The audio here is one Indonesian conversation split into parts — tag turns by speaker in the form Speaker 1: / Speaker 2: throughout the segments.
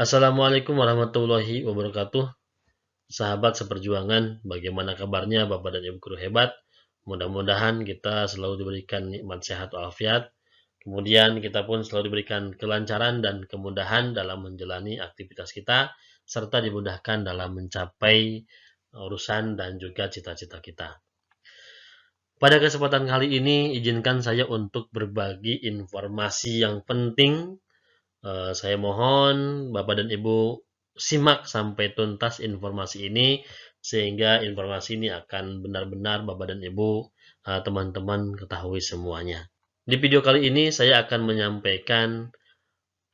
Speaker 1: Assalamualaikum warahmatullahi wabarakatuh. Sahabat seperjuangan, bagaimana kabarnya Bapak dan Ibu guru hebat? Mudah-mudahan kita selalu diberikan nikmat sehat walafiat. Kemudian kita pun selalu diberikan kelancaran dan kemudahan dalam menjalani aktivitas kita, serta dimudahkan dalam mencapai urusan dan juga cita-cita kita. Pada kesempatan kali ini, izinkan saya untuk berbagi informasi yang penting. Saya mohon Bapak dan Ibu simak sampai tuntas informasi ini, sehingga informasi ini akan benar-benar Bapak dan Ibu, teman-teman ketahui semuanya. Di video kali ini saya akan menyampaikan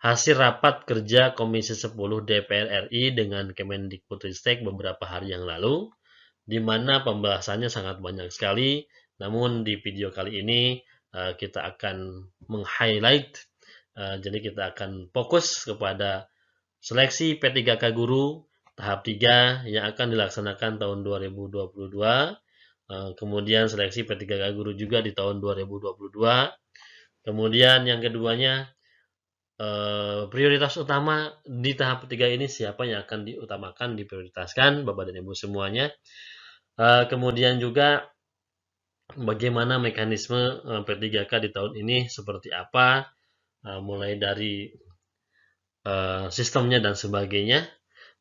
Speaker 1: hasil rapat kerja Komisi 10 DPR RI dengan Kemendikbudristek beberapa hari yang lalu, di mana pembahasannya sangat banyak sekali. Namun di video kali ini kita akan meng-highlight, jadi kita akan fokus kepada seleksi P3K Guru tahap 3 yang akan dilaksanakan tahun 2022, kemudian seleksi P3K Guru juga di tahun 2022. Kemudian yang keduanya, prioritas utama di tahap 3 ini siapa yang akan diutamakan, diprioritaskan Bapak dan Ibu semuanya. Kemudian juga bagaimana mekanisme P3K di tahun ini seperti apa, mulai dari sistemnya dan sebagainya.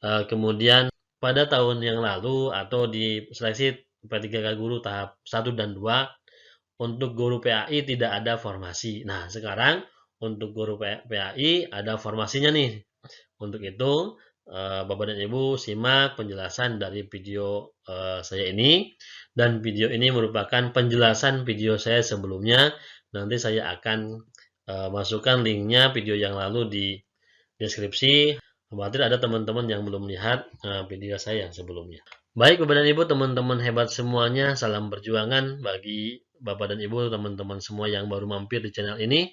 Speaker 1: Kemudian pada tahun yang lalu atau di seleksi P3K Guru tahap 1 dan 2, untuk guru PAI tidak ada formasi. Nah, sekarang untuk guru PAI ada formasinya nih. Untuk itu, Bapak dan Ibu simak penjelasan dari video saya ini. Dan video ini merupakan penjelasan video saya sebelumnya. Nanti saya akan masukkan linknya video yang lalu di deskripsi. Khawatir ada teman-teman yang belum lihat video saya yang sebelumnya. Baik Bapak dan Ibu, teman-teman hebat semuanya, salam perjuangan bagi Bapak dan Ibu, teman-teman semua yang baru mampir di channel ini.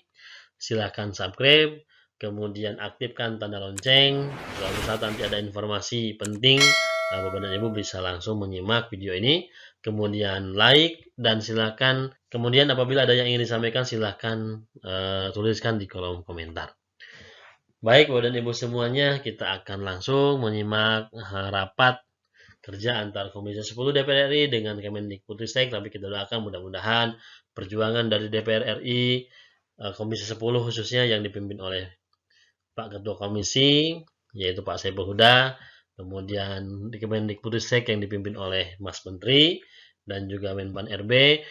Speaker 1: Silahkan subscribe, kemudian aktifkan tanda lonceng. Suatu saat nanti ada informasi penting, Bapak dan Ibu bisa langsung menyimak video ini. Kemudian like dan silahkan. Kemudian apabila ada yang ingin disampaikan, silahkan tuliskan di kolom komentar. Baik Bapak dan Ibu semuanya, kita akan langsung menyimak rapat kerja antar Komisi 10 DPR RI dengan Kemendikbudristek. Tapi kita doakan mudah-mudahan perjuangan dari DPR RI, Komisi 10 khususnya yang dipimpin oleh Pak Ketua Komisi, yaitu Pak Saiful Huda, kemudian di Kemendikbudristek yang dipimpin oleh Mas Menteri, dan juga Menpan RB,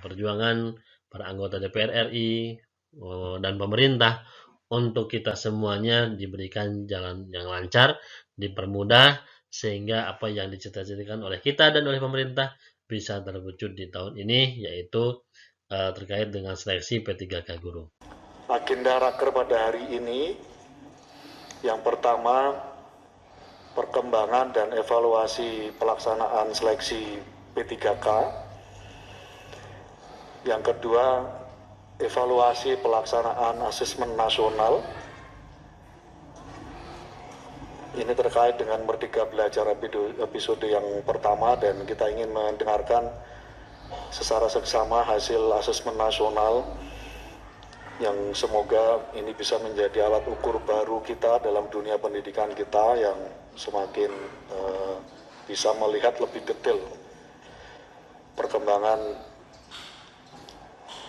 Speaker 1: perjuangan para anggota DPR RI dan pemerintah untuk kita semuanya diberikan jalan yang lancar, dipermudah, sehingga apa yang dicita-citakan oleh kita dan oleh pemerintah bisa terwujud di tahun ini, yaitu terkait dengan seleksi P3K Guru.
Speaker 2: Agenda raker pada hari ini, yang pertama, perkembangan dan evaluasi pelaksanaan seleksi P3K. Yang kedua, evaluasi pelaksanaan asesmen nasional. Ini terkait dengan Merdeka Belajar episode yang pertama, dan kita ingin mendengarkan secara seksama hasil asesmen nasional yang semoga ini bisa menjadi alat ukur baru kita dalam dunia pendidikan kita, yang semakin bisa melihat lebih detail perkembangan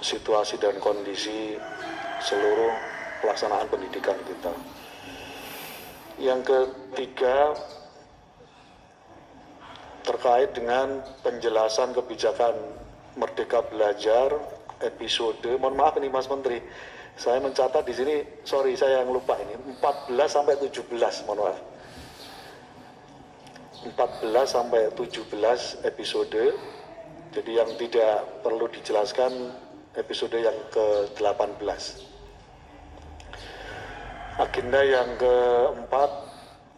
Speaker 2: situasi dan kondisi seluruh pelaksanaan pendidikan kita. Yang ketiga, terkait dengan penjelasan kebijakan Merdeka Belajar episode, mohon maaf ini Mas Menteri, saya mencatat di sini, sorry saya yang lupa ini, 14 sampai 17, mohon maaf. 14 sampai 17 episode, jadi yang tidak perlu dijelaskan episode yang ke-18. Agenda yang keempat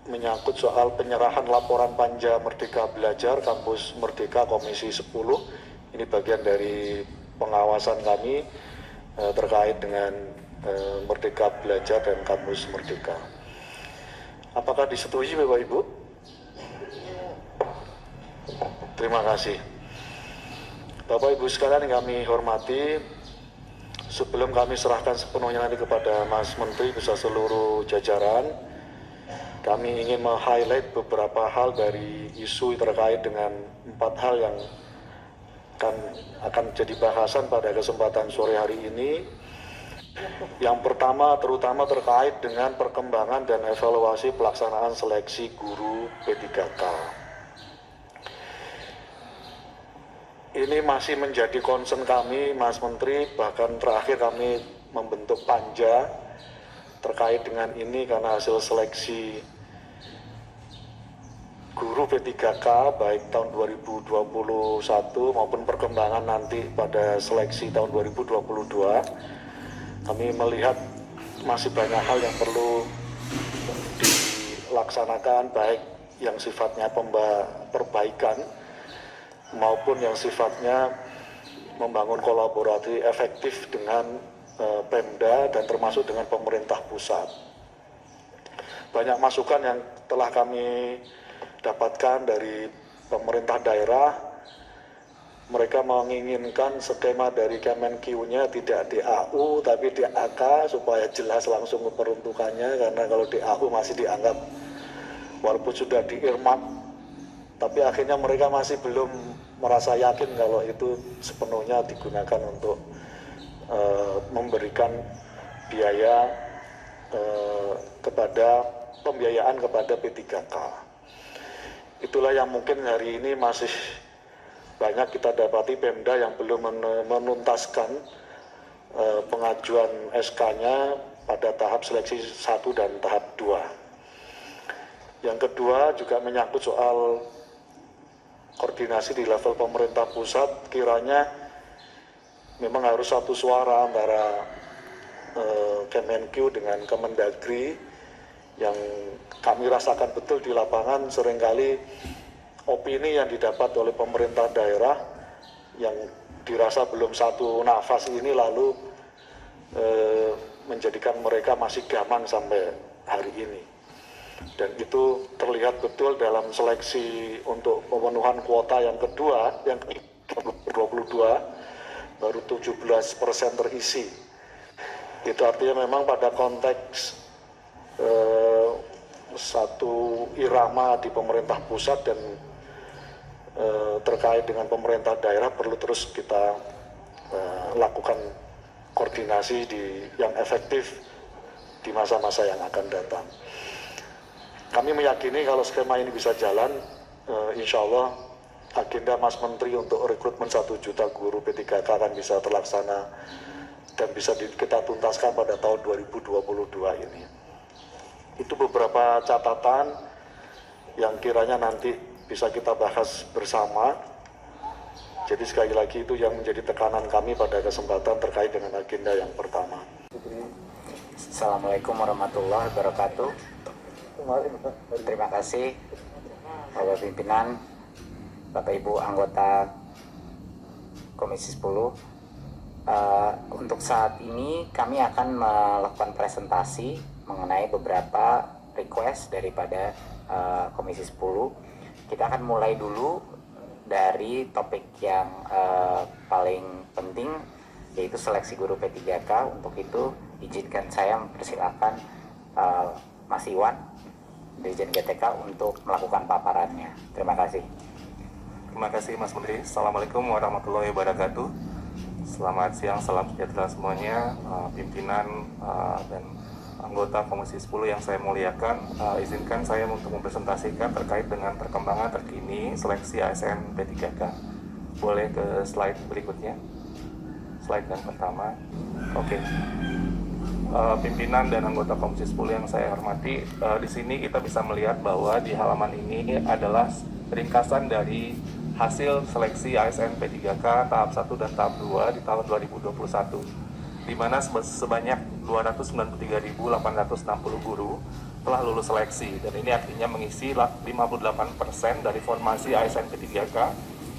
Speaker 2: menyangkut soal penyerahan laporan panja Merdeka Belajar Kampus Merdeka Komisi 10. Ini bagian dari pengawasan kami terkait dengan Merdeka Belajar dan Kampus Merdeka. Apakah disetujui Bapak Ibu? Terima kasih. Bapak Ibu sekalian yang kami hormati, sebelum kami serahkan sepenuhnya nanti kepada Mas Menteri beserta seluruh jajaran, kami ingin meng-highlight beberapa hal dari isu terkait dengan 4 hal yang akan jadi bahasan pada kesempatan sore hari ini. Yang pertama terutama terkait dengan perkembangan dan evaluasi pelaksanaan seleksi guru P3K. Ini masih menjadi concern kami, Mas Menteri, bahkan terakhir kami membentuk panja terkait dengan ini karena hasil seleksi guru P3K baik tahun 2021 maupun perkembangan nanti pada seleksi tahun 2022, kami melihat masih banyak hal yang perlu dilaksanakan, baik yang sifatnya perbaikan maupun yang sifatnya membangun kolaborasi efektif dengan Pemda dan termasuk dengan pemerintah pusat. Banyak masukan yang telah kami dapatkan dari pemerintah daerah. Mereka menginginkan skema dari Kemenkeu-nya tidak DAU tapi DAK supaya jelas langsung peruntukannya, karena kalau DAU masih dianggap walaupun sudah diirmak, tapi akhirnya mereka masih belum merasa yakin kalau itu sepenuhnya digunakan untuk memberikan biaya kepada pembiayaan kepada P3K. Itulah yang mungkin hari ini masih banyak kita dapati Pemda yang belum menuntaskan pengajuan SK-nya pada tahap seleksi 1 dan tahap 2. Yang kedua juga menyangkut soal koordinasi di level pemerintah pusat. Kiranya memang harus satu suara antara Kemenkeu dengan Kemendagri. Yang kami rasakan betul di lapangan, seringkali opini yang didapat oleh pemerintah daerah yang dirasa belum satu nafas ini lalu menjadikan mereka masih gamang sampai hari ini. Dan itu terlihat betul dalam seleksi untuk pemenuhan kuota yang kedua, yang 2022, baru 17% terisi. Itu artinya memang pada konteks satu irama di pemerintah pusat dan terkait dengan pemerintah daerah perlu terus kita lakukan koordinasi yang efektif di masa-masa yang akan datang. Kami meyakini kalau skema ini bisa jalan, insya Allah agenda Mas Menteri untuk rekrutmen 1 juta guru P3K akan bisa terlaksana dan bisa kita tuntaskan pada tahun 2022 ini. Itu beberapa catatan yang kiranya nanti bisa kita bahas bersama. Jadi sekali lagi itu yang menjadi tekanan kami pada kesempatan terkait dengan agenda yang pertama.
Speaker 3: Assalamualaikum warahmatullahi wabarakatuh. Terima kasih Bapak Pimpinan, Bapak Ibu anggota Komisi 10. Untuk saat ini kami akan melakukan presentasi mengenai beberapa request daripada Komisi 10. Kita akan mulai dulu dari topik yang paling penting, yaitu seleksi guru P3K. Untuk itu izinkan saya mempersilakan Mas Iwan Dirjen GTK untuk melakukan paparannya. Terima kasih.
Speaker 4: Terima kasih Mas Menteri. Assalamualaikum warahmatullahi wabarakatuh. Selamat siang, salam sejahtera semuanya, pimpinan dan anggota Komisi 10 yang saya muliakan. Izinkan saya untuk mempresentasikan terkait dengan perkembangan terkini seleksi ASN P3K. Boleh ke slide berikutnya. Slide yang pertama. Oke. Pimpinan dan anggota Komisi 10 yang saya hormati, di sini kita bisa melihat bahwa di halaman ini adalah ringkasan dari hasil seleksi ASN P3K tahap 1 dan tahap 2 di tahun 2021, di mana sebanyak 293.860 guru telah lulus seleksi, dan ini artinya mengisi 58% dari formasi ASN P3K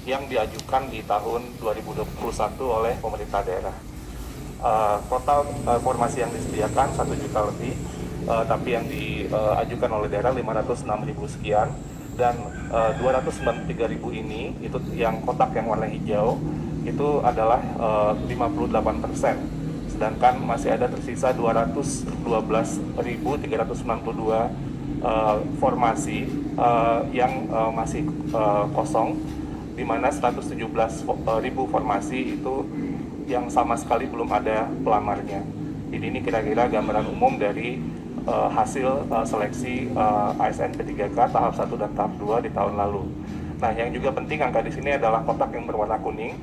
Speaker 4: yang diajukan di tahun 2021 oleh pemerintah daerah. Total formasi yang disediakan 1 juta lebih, tapi yang diajukan oleh daerah 506.000 sekian, dan 293.000 ini itu yang kotak yang warna hijau itu adalah 58%, sedangkan masih ada tersisa 212.392 formasi yang masih kosong, di mana 117.000 formasi itu yang sama sekali belum ada pelamarnya. Jadi ini kira-kira gambaran umum dari hasil seleksi ASN P3K tahap 1 dan tahap 2 di tahun lalu. Nah, yang juga penting angka di sini adalah kotak yang berwarna kuning,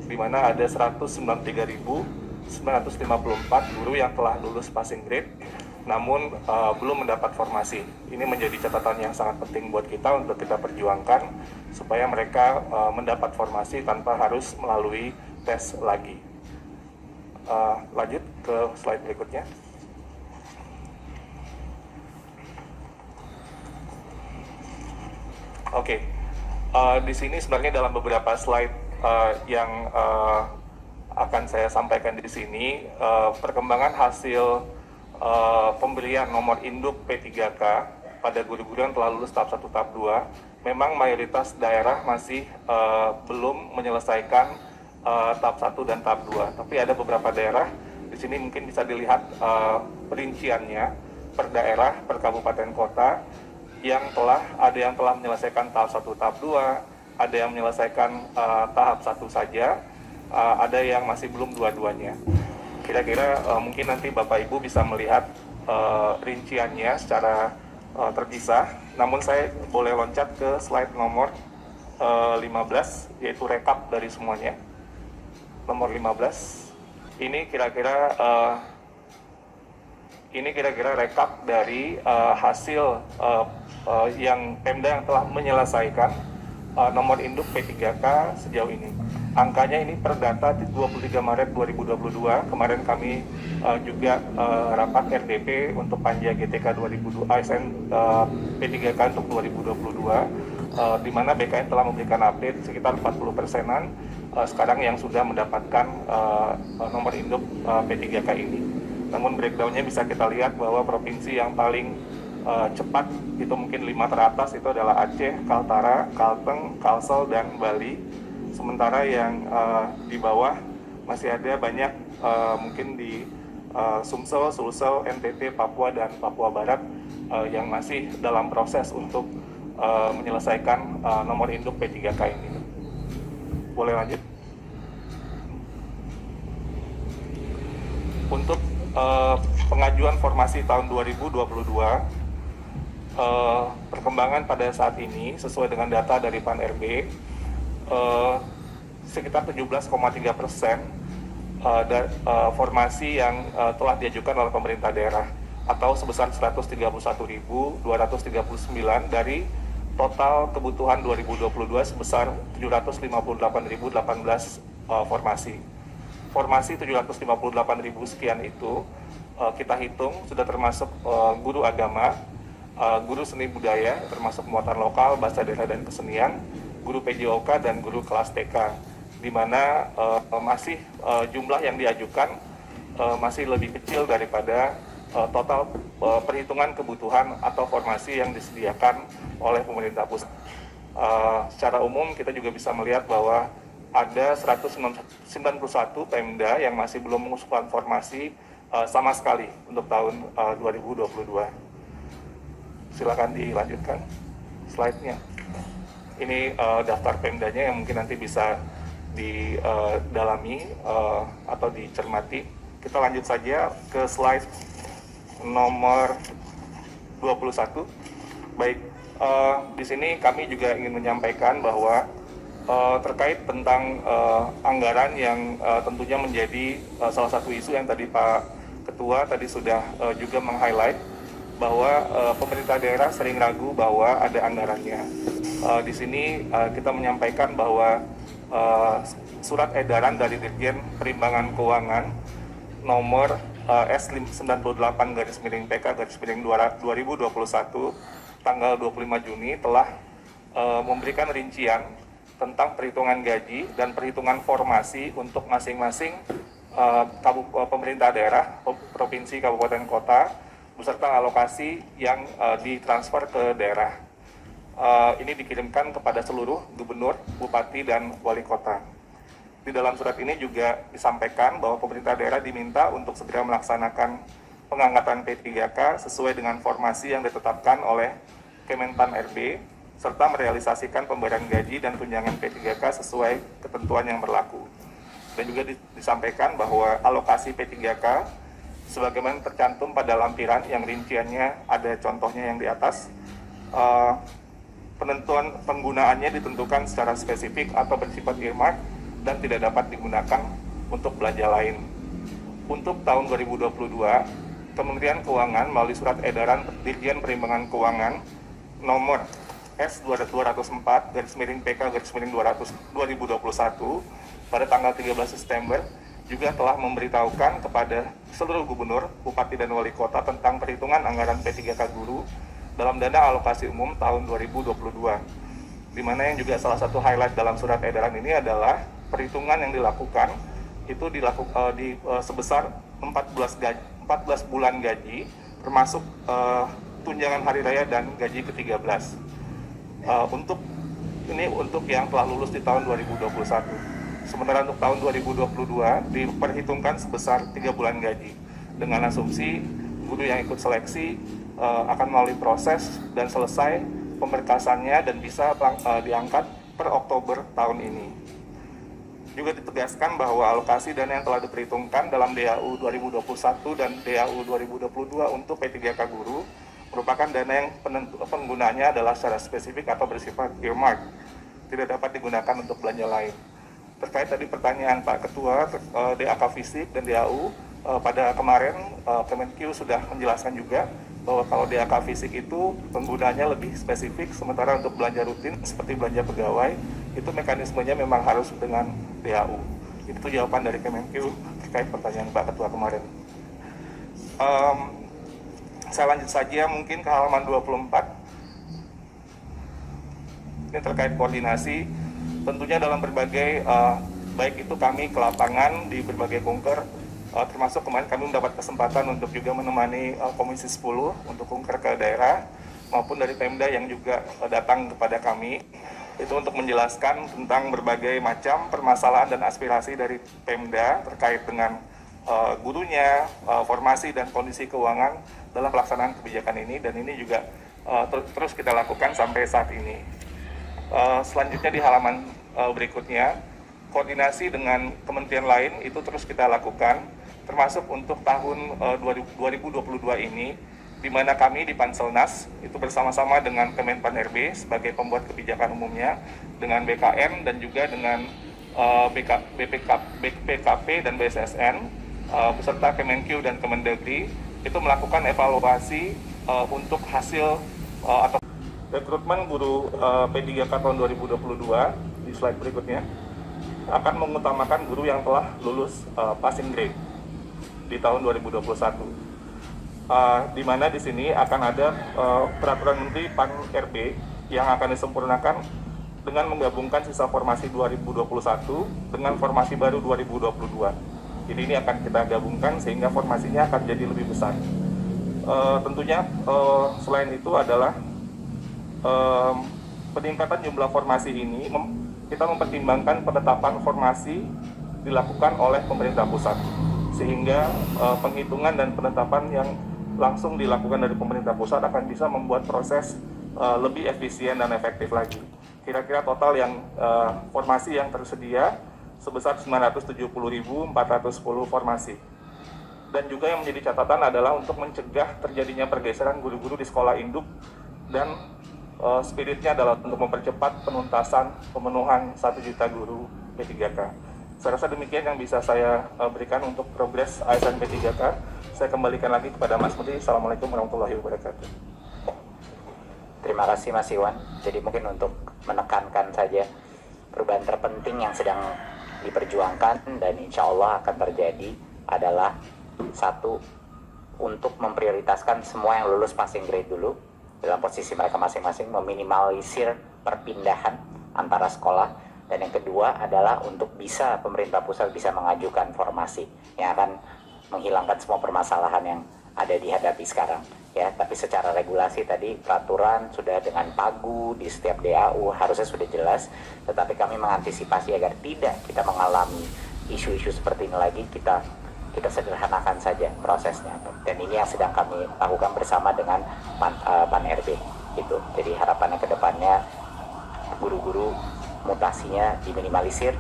Speaker 4: di mana ada 193.954 guru yang telah lulus passing grade, namun belum mendapat formasi. Ini menjadi catatan yang sangat penting buat kita untuk kita perjuangkan supaya mereka mendapat formasi tanpa harus melalui tes lagi. Lanjut ke slide berikutnya. Oke, di sini sebenarnya dalam beberapa slide yang akan saya sampaikan di sini, perkembangan hasil pemberian nomor induk P3K pada guru-guru yang telah lulus tahap 1, tahap 2, memang mayoritas daerah masih belum menyelesaikan tahap 1 dan tahap 2. Tapi ada beberapa daerah, di sini mungkin bisa dilihat perinciannya per daerah, per kabupaten kota, ada yang telah menyelesaikan tahap 1, tahap 2, ada yang menyelesaikan tahap 1 saja, ada yang masih belum dua-duanya. Kira-kira mungkin nanti Bapak Ibu bisa melihat rinciannya secara terpisah. Namun saya boleh loncat ke slide nomor 15, yaitu rekap dari semuanya. Nomor 15, ini kira-kira rekap dari hasil yang Pemda yang telah menyelesaikan nomor induk P3K sejauh ini. Angkanya ini per data 23 Maret 2022. Kemarin kami juga rapat RDP untuk Panja GTK 2002 ASN P3K untuk 2022, di mana BKN telah memberikan update sekitar 40%-an sekarang yang sudah mendapatkan nomor induk P3K ini. Namun breakdown-nya bisa kita lihat bahwa provinsi yang paling cepat itu mungkin 5 teratas itu adalah Aceh, Kaltara, Kalteng, Kalsel, dan Bali. Sementara yang di bawah masih ada banyak mungkin di Sumsel, Sulsel, NTT, Papua, dan Papua Barat yang masih dalam proses untuk menyelesaikan nomor induk P3K ini. Boleh lanjut? Untuk pengajuan formasi tahun 2022, perkembangan pada saat ini sesuai dengan data dari PAN-RB, sekitar 17,3% formasi yang telah diajukan oleh pemerintah daerah, atau sebesar 131.239 dari total kebutuhan 2022 sebesar 758.018 formasi. Formasi 758.000 sekian itu kita hitung sudah termasuk guru agama, guru seni budaya termasuk muatan lokal, bahasa daerah dan kesenian, guru PJOK, dan guru kelas TK, di mana masih jumlah yang diajukan masih lebih kecil daripada total perhitungan kebutuhan atau formasi yang disediakan oleh pemerintah pusat. Secara umum kita juga bisa melihat bahwa ada 191 Pemda yang masih belum mengusulkan formasi sama sekali untuk tahun 2022. Silakan dilanjutkan slide-nya. Ini daftar Pemdanya yang mungkin nanti bisa didalami atau dicermati. Kita lanjut saja ke slide nomor 21. Baik, di sini kami juga ingin menyampaikan bahwa terkait tentang anggaran yang tentunya menjadi salah satu isu yang tadi Pak Ketua tadi sudah juga meng-highlight bahwa pemerintah daerah sering ragu bahwa ada anggarannya. Di sini kita menyampaikan bahwa surat edaran dari Dirjen Perimbangan Keuangan nomor S98/PK/2021 tanggal 25 Juni telah memberikan rincian tentang perhitungan gaji dan perhitungan formasi untuk masing-masing pemerintah daerah, provinsi, kabupaten, kota, beserta alokasi yang ditransfer ke daerah. Ini dikirimkan kepada seluruh gubernur, bupati, dan wali kota. Di dalam surat ini juga disampaikan bahwa pemerintah daerah diminta untuk segera melaksanakan pengangkatan P3K sesuai dengan formasi yang ditetapkan oleh Kemenpan RB, serta merealisasikan pemberian gaji dan tunjangan P3K sesuai ketentuan yang berlaku. Dan juga disampaikan bahwa alokasi P3K sebagaimana tercantum pada lampiran yang rinciannya ada contohnya yang di atas, penentuan penggunaannya ditentukan secara spesifik atau bersifat earmark dan tidak dapat digunakan untuk belanja lain. Untuk tahun 2022, Kementerian Keuangan melalui surat edaran Dirjen Perimbangan Keuangan nomor S/204/PK/2021 pada tanggal 13 September juga telah memberitahukan kepada seluruh gubernur, bupati, dan wali kota tentang perhitungan anggaran P3K guru dalam dana alokasi umum tahun 2022. Di mana yang juga salah satu highlight dalam surat edaran ini adalah perhitungan yang dilakukan itu sebesar 14 bulan gaji termasuk tunjangan hari raya dan gaji ke-13. Untuk yang telah lulus di tahun 2021. Sementara untuk tahun 2022 diperhitungkan sebesar 3 bulan gaji dengan asumsi guru yang ikut seleksi akan melalui proses dan selesai pemberkasannya dan bisa diangkat per Oktober tahun ini. Juga ditegaskan bahwa alokasi dana yang telah diperhitungkan dalam DAU 2021 dan DAU 2022 untuk P3K guru merupakan dana yang penggunaannya adalah secara spesifik atau bersifat earmark, tidak dapat digunakan untuk belanja lain. Terkait tadi pertanyaan Pak Ketua DAK Fisik dan DAU, pada kemarin Kemenkeu sudah menjelaskan juga bahwa kalau DAK Fisik itu penggunaannya lebih spesifik, sementara untuk belanja rutin seperti belanja pegawai itu mekanismenya memang harus dengan DAU. Itu jawaban dari Kemenkeu terkait pertanyaan Pak Ketua kemarin. Saya lanjut saja mungkin ke halaman 24. Ini terkait koordinasi. Tentunya dalam berbagai, baik itu kami ke lapangan di berbagai kunker, termasuk kemarin kami mendapat kesempatan untuk juga menemani Komisi 10 untuk kunker ke daerah, maupun dari Pemda yang juga datang kepada kami, itu untuk menjelaskan tentang berbagai macam permasalahan dan aspirasi dari Pemda terkait dengan gurunya, formasi dan kondisi keuangan dalam pelaksanaan kebijakan ini, dan ini juga terus kita lakukan sampai saat ini. Selanjutnya di halaman berikutnya, koordinasi dengan kementerian lain itu terus kita lakukan, termasuk untuk tahun 2022 ini, di mana kami di Panselnas itu bersama-sama dengan Kemenpan RB sebagai pembuat kebijakan umumnya, dengan BKN dan juga dengan BPKP dan BSSN, beserta Kemenkeu dan Kemendagri, itu melakukan evaluasi untuk hasil atau rekrutmen guru P3K tahun 2022 di slide berikutnya akan mengutamakan guru yang telah lulus passing grade di tahun 2021. Di mana di sini akan ada peraturan Menteri Pan RB yang akan disempurnakan dengan menggabungkan sisa formasi 2021 dengan formasi baru 2022. Jadi ini akan kita gabungkan sehingga formasinya akan jadi lebih besar. Tentunya selain itu adalah peningkatan jumlah formasi ini kita mempertimbangkan penetapan formasi dilakukan oleh pemerintah pusat, sehingga penghitungan dan penetapan yang langsung dilakukan dari pemerintah pusat akan bisa membuat proses lebih efisien dan efektif lagi. Kira-kira total yang formasi yang tersedia sebesar 970.410 formasi. Dan juga yang menjadi catatan adalah untuk mencegah terjadinya pergeseran guru-guru di sekolah induk, dan spiritnya adalah untuk mempercepat penuntasan pemenuhan 1 juta guru P3K. Saya rasa demikian yang bisa saya berikan untuk progres ASN P3K. Saya kembalikan lagi kepada Mas Menteri. Assalamualaikum warahmatullahi wabarakatuh.
Speaker 3: Terima kasih Mas Iwan. Jadi mungkin untuk menekankan saja perubahan terpenting yang sedang diperjuangkan dan insya Allah akan terjadi adalah satu, untuk memprioritaskan semua yang lulus passing grade dulu dalam posisi mereka masing-masing, meminimalisir perpindahan antara sekolah, dan yang kedua adalah untuk bisa pemerintah pusat bisa mengajukan formasi yang akan menghilangkan semua permasalahan yang ada dihadapi sekarang ya. Tapi secara regulasi tadi peraturan sudah dengan pagu di setiap DAU harusnya sudah jelas, tetapi kami mengantisipasi agar tidak kita mengalami isu-isu seperti ini lagi. Kita kita sederhanakan saja prosesnya. Dan ini yang sedang kami lakukan bersama dengan Pan RB gitu. Jadi harapannya ke depannya guru-guru mutasinya diminimalisir,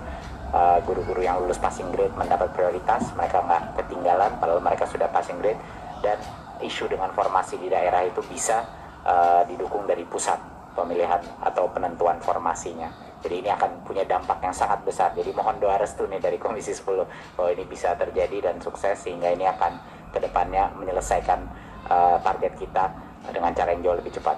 Speaker 3: guru-guru yang lulus passing grade mendapat prioritas, mereka nggak ketinggalan padahal mereka sudah passing grade, dan isu dengan formasi di daerah itu bisa didukung dari pusat pemilihan atau penentuan formasinya. Jadi ini akan punya dampak yang sangat besar. Jadi mohon doa restu nih dari Komisi 10 bahwa ini bisa terjadi dan sukses, sehingga ini akan kedepannya menyelesaikan target kita dengan cara yang jauh lebih cepat.